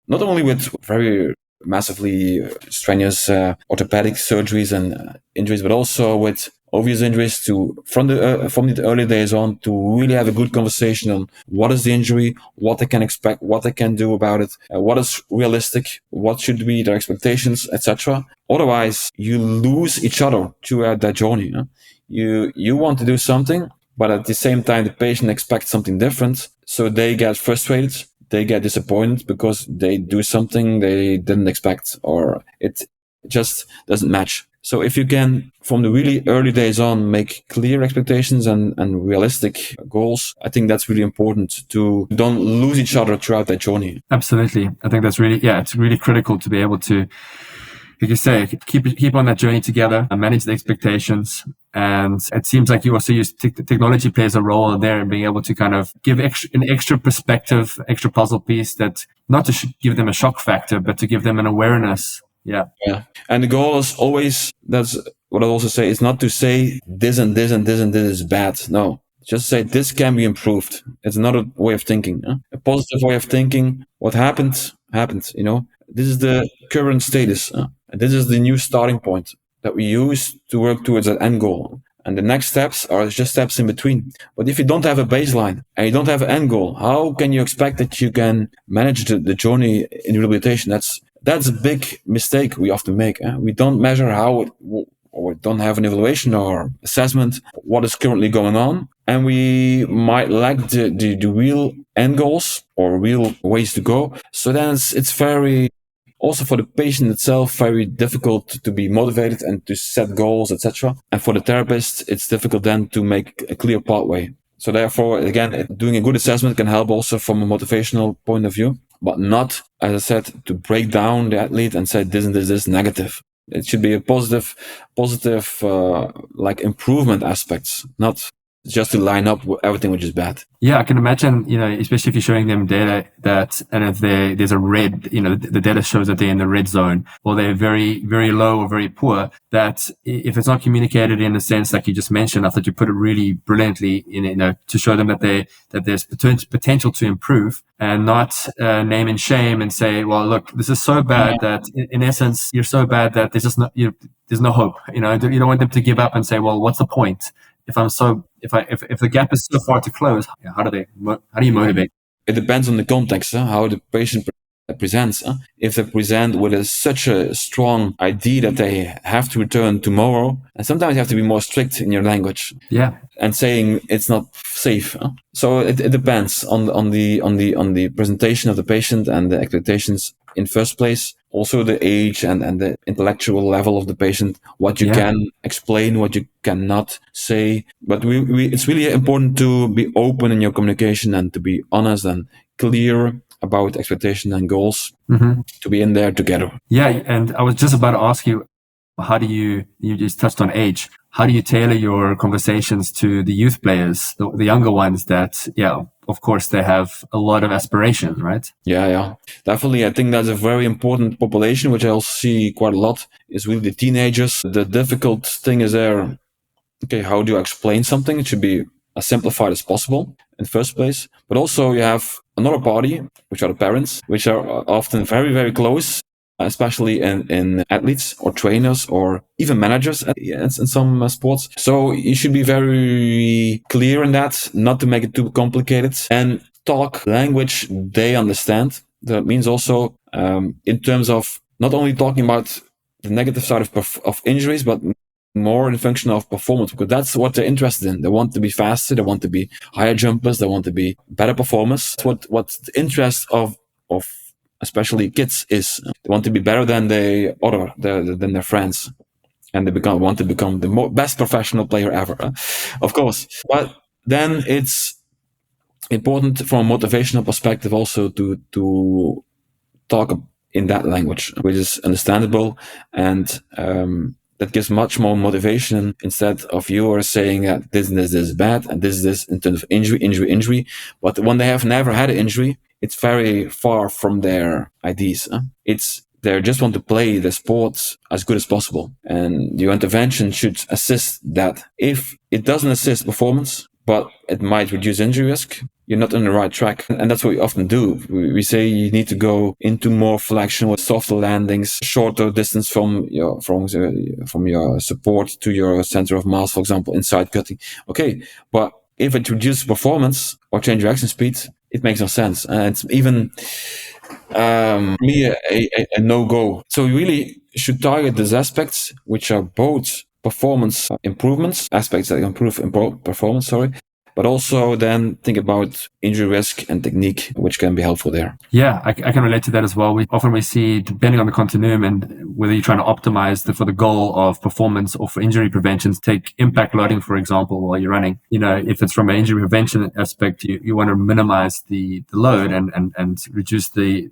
not only with very massively strenuous orthopedic surgeries and injuries, but also with obvious injuries, from the early days on, to really have a good conversation on what is the injury, what they can expect, what they can do about it, what is realistic, what should be their expectations, etc. Otherwise, you lose each other throughout that journey. You want to do something, but at the same time, the patient expects something different, so they get frustrated. They get disappointed because they do something they didn't expect, or it just doesn't match. So if you can, from the really early days on, make clear expectations and realistic goals, I think that's really important to don't lose each other throughout that journey. Absolutely. I think that's really, it's really critical to be able to, like you say, keep on that journey together and manage the expectations. And it seems like you also use technology plays a role there in being able to kind of give an extra perspective, extra puzzle piece, that not to give them a shock factor, but to give them an awareness. Yeah. And the goal is always, that's what I also say, is not to say this and this and this and this is bad. No, just say this can be improved. It's another way of thinking. A positive way of thinking, what happened, happened, This is the current status. And this is the new starting point that we use to work towards that end goal. And the next steps are just steps in between. But if you don't have a baseline and you don't have an end goal, how can you expect that you can manage the journey in rehabilitation? That's a big mistake we often make. We don't measure or don't have an evaluation or assessment what is currently going on, and we might lack the real end goals or real ways to go. So then it's very, also for the patient itself, very difficult to be motivated and to set goals, etc. And for the therapist, it's difficult then to make a clear pathway. So therefore, again, doing a good assessment can help also from a motivational point of view, but not, as I said, to break down the athlete and say this and this is negative. It should be a positive, like improvement aspects, not just to line up with everything which is bad. Yeah, I can imagine, especially if you're showing them data and if there's a red, the data shows that they're in the red zone or they're very, very low or very poor, that if it's not communicated in a sense like you just mentioned, I thought you put it really brilliantly to show them that there's potential to improve and not name and shame and say, well, look, this is so bad that in essence, you're so bad that there's just there's no hope. You don't want them to give up and say, well, what's the point? If the gap is so far to close, how do you motivate? It depends on the context, how the patient presents. If they present with such a strong idea that they have to return tomorrow, and sometimes you have to be more strict in your language. Yeah. And saying it's not safe. So it depends on the presentation of the patient and the expectations in first place. Also the age and the intellectual level of the patient, what you can explain, what you cannot say. But it's really important to be open in your communication and to be honest and clear about expectation and goals, to be in there together. Yeah, and I was just about to ask you, how do you just touched on age, how do you tailor your conversations to the youth players, the younger ones that, of course, they have a lot of aspirations, right? Yeah, definitely. I think that's a very important population, which I also see quite a lot, is really the teenagers. The difficult thing is there, okay, how do you explain something? It should be as simplified as possible in the first place. But also you have another party, which are the parents, which are often very, very close, especially in athletes or trainers or even managers in some sports. So you should be very clear in that, not to make it too complicated, and talk language they understand. That means also in terms of not only talking about the negative side of injuries, but more in function of performance, because that's what they're interested in. They want to be faster, they want to be higher jumpers, they want to be better performers. That's what the interest of especially kids is. They want to be better than than their friends, and they want to become the best professional player ever, of course. But then it's important from a motivational perspective also to talk in that language, which is understandable, and that gives much more motivation instead of you are saying that this is bad and this in terms of injury. But when they have never had an injury, it's very far from their ideas. They just want to play the sports as good as possible, and your intervention should assist that. If it doesn't assist performance, but it might reduce injury risk, you're not on the right track. And that's what we often do. We say you need to go into more flexion with softer landings, shorter distance from your support to your center of mass, for example, inside cutting. Okay, but if it reduces performance or change your action speed, it makes no sense. And it's even a no-go. So we really should target these aspects, which are both performance improvements, aspects that improve performance, but also then think about injury risk and technique, which can be helpful there. Yeah, I can relate to that as well. We see, depending on the continuum and whether you're trying to optimize for the goal of performance or for injury prevention, take impact loading, for example, while you're running. If it's from an injury prevention aspect, you want to minimize the load and reduce the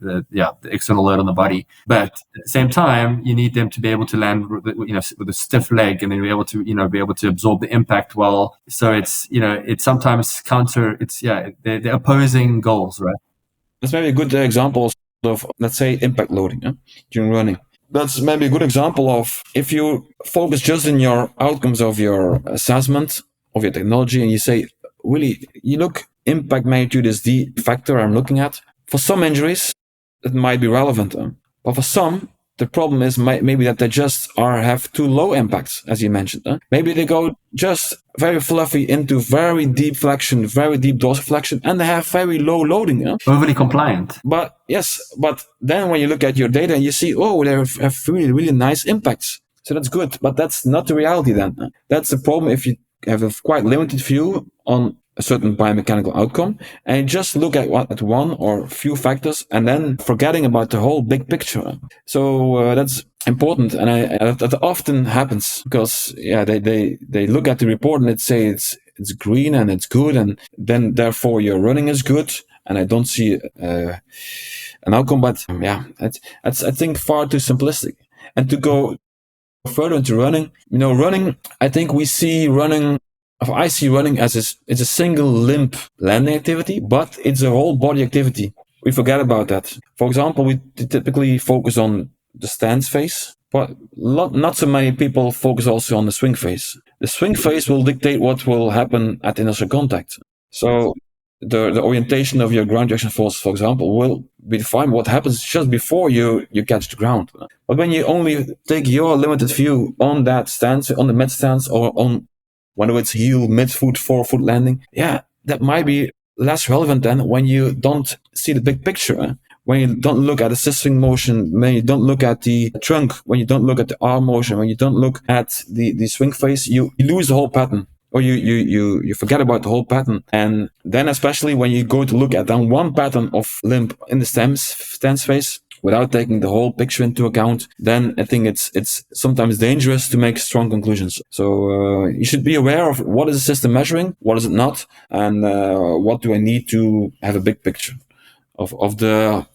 external load on the body. But at the same time, you need them to be able to land, with a stiff leg, and then be able to absorb the impact well. So it's sometimes they're opposing goals, right? That's maybe a good example of, let's say, impact loading during running. That's maybe a good example of, if you focus just on your outcomes of your assessment of your technology, and you say, really, impact magnitude is the factor I'm looking at, For some injuries, it might be relevant, but for some, the problem is maybe that they just have too low impacts, as you mentioned. Maybe they go just very fluffy into very deep flexion, very deep dorsal flexion, and they have very low loading. Overly compliant. But then when you look at your data and you see, oh, they have really, really nice impacts. So that's good, but that's not the reality then. That's the problem if you have a quite limited view on a certain biomechanical outcome and you just look at one or a few factors and then forgetting about the whole big picture. So that's important, and that often happens because they look at the report and it say it's green and it's good, and then therefore your running is good, and I don't see an outcome. But that's I think far too simplistic. And to go further into running, running, I think I see running as it's a single limb landing activity, but it's a whole body activity. We forget about that. For example, we typically focus on the stance phase, but not so many people focus also on the swing phase. The swing phase will dictate what will happen at initial contact. So the orientation of your ground reaction force, for example, will be defined what happens just before you catch the ground. But when you only take your limited view on that stance, on the mid stance, or on whether it's heel, mid-foot, forefoot landing, that might be less relevant than when you don't see the big picture. When you don't look at the assisting motion, when you don't look at the trunk, when you don't look at the arm motion, when you don't look at the swing phase, you lose the whole pattern. Or you forget about the whole pattern. And then especially when you go to look at then one pattern of limb in the stance phase without taking the whole picture into account, then I think it's sometimes dangerous to make strong conclusions. So you should be aware of what is the system measuring, what is it not, and what do I need to have a big picture of the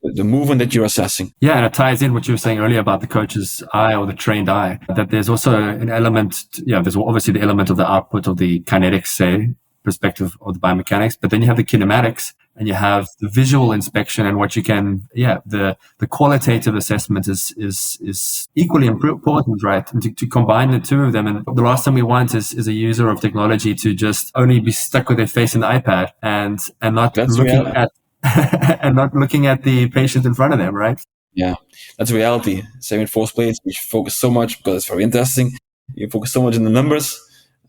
movement that you're assessing. Yeah, and it ties in what you were saying earlier about the coach's eye or the trained eye, that there's also an element, there's obviously the element of the output of the kinetics, say, perspective of the biomechanics, but then you have the kinematics and you have the visual inspection and what you can, the qualitative assessment is equally important, right? And to combine the two of them. And the last thing we want is a user of technology to just only be stuck with their face in the iPad and not looking at and not looking at the patient in front of them, right? Yeah, that's reality. Same with force plates. We focus so much because it's very interesting. You focus so much on the numbers,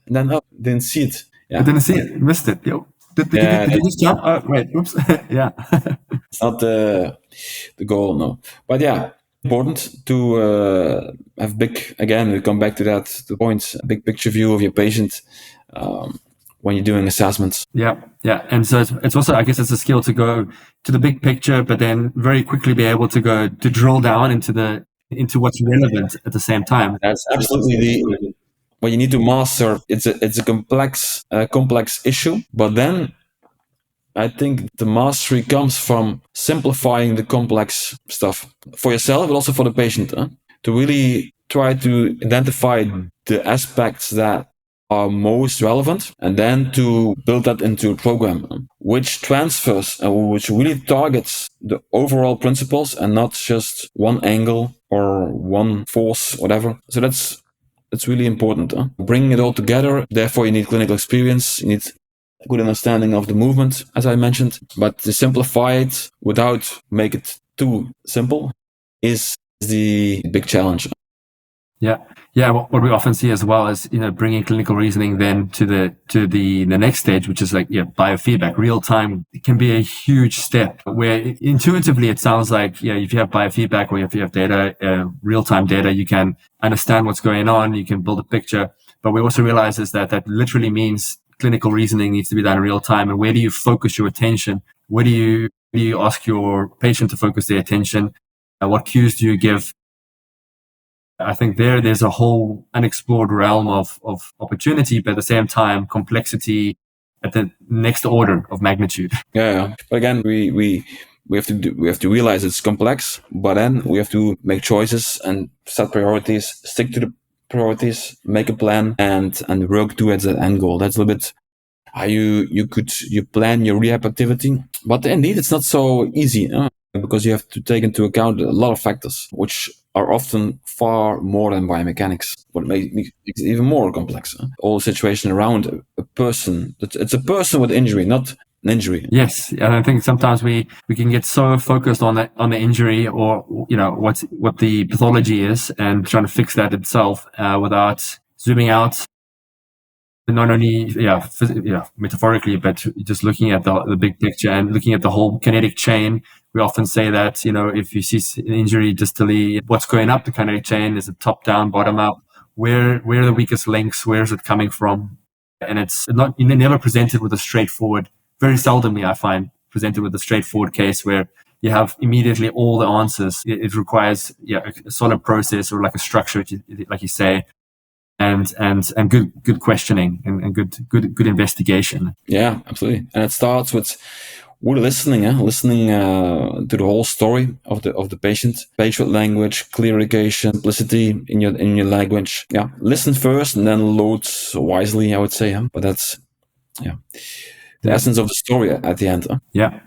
and then didn't see it. Yeah. I didn't see it. Missed it. Yo, did you just jump? Oh, wait. Oops. Yeah. It's not the goal, no. But important to have big. Again, we come back to that. The point: a big picture view of your patient. When you're doing assessments. Yeah. And so it's also, I guess it's a skill to go to the big picture, but then very quickly be able to drill down into what's relevant at the same time. That's absolutely what you need to master. It's a complex issue, but then I think the mastery comes from simplifying the complex stuff for yourself, but also for the patient, to really try to identify the aspects that are most relevant, and then to build that into a program which transfers and which really targets the overall principles and not just one angle or one force, whatever. So that's really important. Bringing it all together. Therefore, you need clinical experience. You need a good understanding of the movement, as I mentioned. But to simplify it without make it too simple is the big challenge. Yeah. What we often see as well is, bringing clinical reasoning then to the next stage, which is like, biofeedback, real time. It can be a huge step where intuitively it sounds like, if you have biofeedback or if you have data, real time data, you can understand what's going on. You can build a picture. But we also realize is that literally means clinical reasoning needs to be done in real time. And where do you focus your attention? Where do you ask your patient to focus their attention? What cues do you give? I think there's a whole unexplored realm of opportunity, but at the same time, complexity at the next order of magnitude. Yeah. But again, we have to realize it's complex, but then we have to make choices and set priorities, stick to the priorities, make a plan, and work towards that end goal. That's a little bit how you plan your rehab activity. But indeed, it's not so easy because you have to take into account a lot of factors, which are often far more than biomechanics, what makes it even more complex. All the situation around a person, it's a person with injury, not an injury. Yes, and I think sometimes we can get so focused on the injury, or what the pathology is, and trying to fix that itself without zooming out. Not only metaphorically, but just looking at the big picture and looking at the whole kinetic chain. We often say that if you see an injury distally, what's going up the kinetic chain? Is it top down, bottom up? Where are the weakest links? Where is it coming from? And it's not never presented with a straightforward. Very seldomly, I find, presented with a straightforward case where you have immediately all the answers. It requires a solid process, or like a structure, like you say. And good questioning and good investigation. Yeah, absolutely. And it starts with listening to the whole story of the patient, patient language, clarification, simplicity in your language. Yeah, listen first and then load wisely, I would say. But that's the essence of the story at the end. Yeah,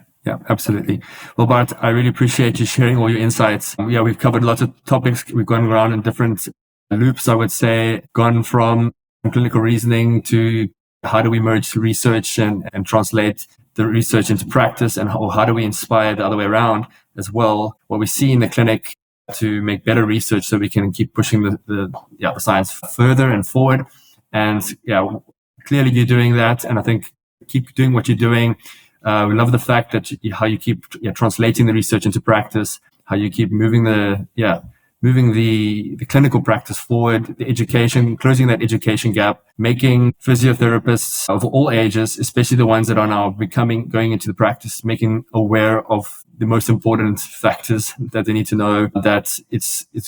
absolutely. Well, Bart, I really appreciate you sharing all your insights. We've covered lots of topics. We've gone around in different loops, I would say, gone from clinical reasoning to how do we merge research and translate the research into practice, and how do we inspire the other way around as well, what we see in the clinic, to make better research so we can keep pushing the science further and forward. And clearly you're doing that, and I think keep doing what you're doing. We love the fact that how you keep translating the research into practice, how you keep moving the clinical practice forward, the education, closing that education gap, making physiotherapists of all ages, especially the ones that are now going into the practice, making aware of the most important factors that they need to know, that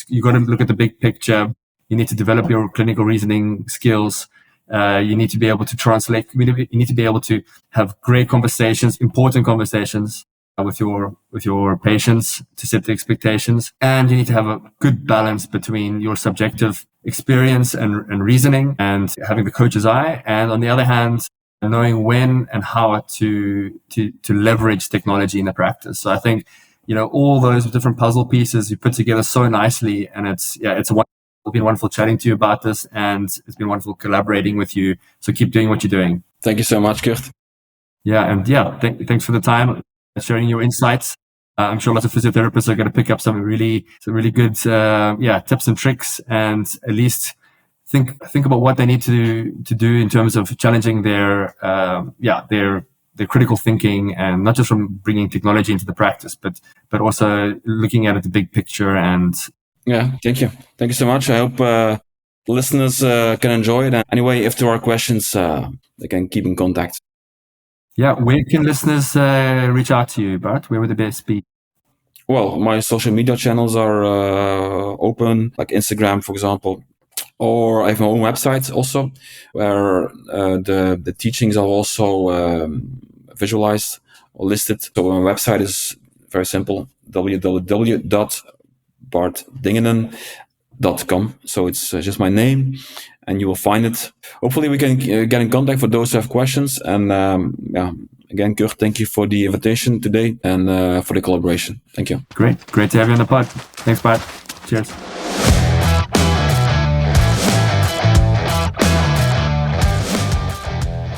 you got to look at the big picture. You need to develop your clinical reasoning skills. You need to be able to translate. You need to be able to have great conversations, important conversations with your patients to set the expectations. And you need to have a good balance between your subjective experience and reasoning, and having the coach's eye. And on the other hand, knowing when and how to leverage technology in the practice. So I think, all those different puzzle pieces you put together so nicely. And it's been wonderful chatting to you about this, and it's been wonderful collaborating with you. So keep doing what you're doing. Thank you so much, Kurt. Thanks for the time, sharing your insights. I'm sure lots of physiotherapists are going to pick up some really good tips and tricks, and at least think about what they need to do in terms of challenging their critical thinking, and not just from bringing technology into the practice, but also looking at it the big picture. And thank you so much. I hope listeners can enjoy it. And anyway, if there are questions, they can keep in contact. Where can listeners reach out to you, Bart? Where would the best be? Well, my social media channels are open, like Instagram, for example. Or I have my own website also, where the teachings are also visualized or listed. So my website is very simple, www.bartdingenen.com. So it's just my name, and you will find it. Hopefully we can get in contact for those who have questions. And again, Kurt, thank you for the invitation today, and for the collaboration. Thank you. Great to have you on the pod. Thanks, Bart. Cheers.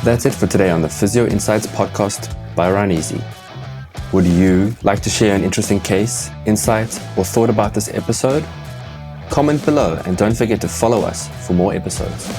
That's it for today on the Physio Insights podcast by Run Easy. Would you like to share an interesting case, insight, or thought about this episode? Comment below, and don't forget to follow us for more episodes.